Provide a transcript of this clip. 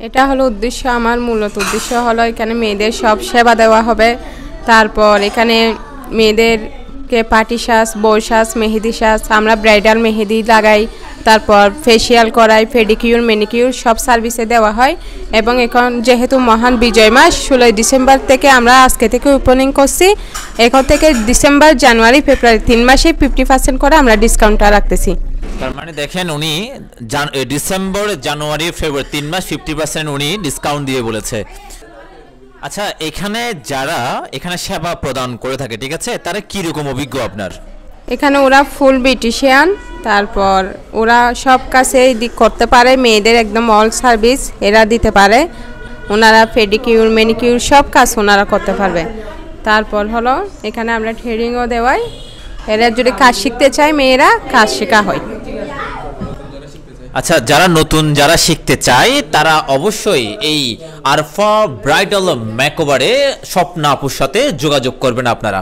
এটা হলো উদ্দেশ্য, আমার মূলত উদ্দেশ্য হলো এখানে মেয়েদের সব সেবা দেওয়া হবে। তারপর এখানে মেয়েদেরকে পাটি সাজ, বউ সাজ, মেহেদি সাজ, আমরা ব্রাইডাল মেহেদি লাগাই, তারপর ফেসিয়াল করাই, পেডিকিউর ম্যানিকিউর সব সার্ভিসে দেওয়া হয়। এবং এখন যেহেতু মহান বিজয় মাস 16 ডিসেম্বর থেকে আমরা আজকে থেকে ওপেনিং করছি, এখন থেকে ডিসেম্বর, জানুয়ারি, ফেব্রুয়ারি 3 মাসে 50% করে আমরা ডিসকাউন্টটা রাখতেছি। তার মানে দেখেন উনি ডিসেম্বর, জানুয়ারি, ফেব্রুয়ারি 3 মাস 50% উনি ডিসকাউন্ট দিয়ে বলেছে। আচ্ছা, এখানে যারা এখানে সেবা প্রদান করে থাকে, ঠিক আছে, তারা কি রকম অভিজ্ঞ আপনার? এখানে ওরা ফুল বিউটিশিয়ান, তারপর ওরা সব কাছেই করতে পারে, মেয়েদের একদম অল সার্ভিস এরা দিতে পারে। ওনারা পেডিকিউর ম্যানিকিউর সব কাজ ওনারা করতে পারবে। তারপর হলো এখানে আমরা ট্রেনিংও দেওয়াই, এরা যদি কাজ শিখতে চায় মেয়েরা কাজ শেখা হয়। আচ্ছা, যারা শিখতে চায় তারা অবশ্যই এই আরফা ব্রাইডাল মেকওভারে স্বপ্না আপুর সাথে যোগাযোগ করবেন আপনারা।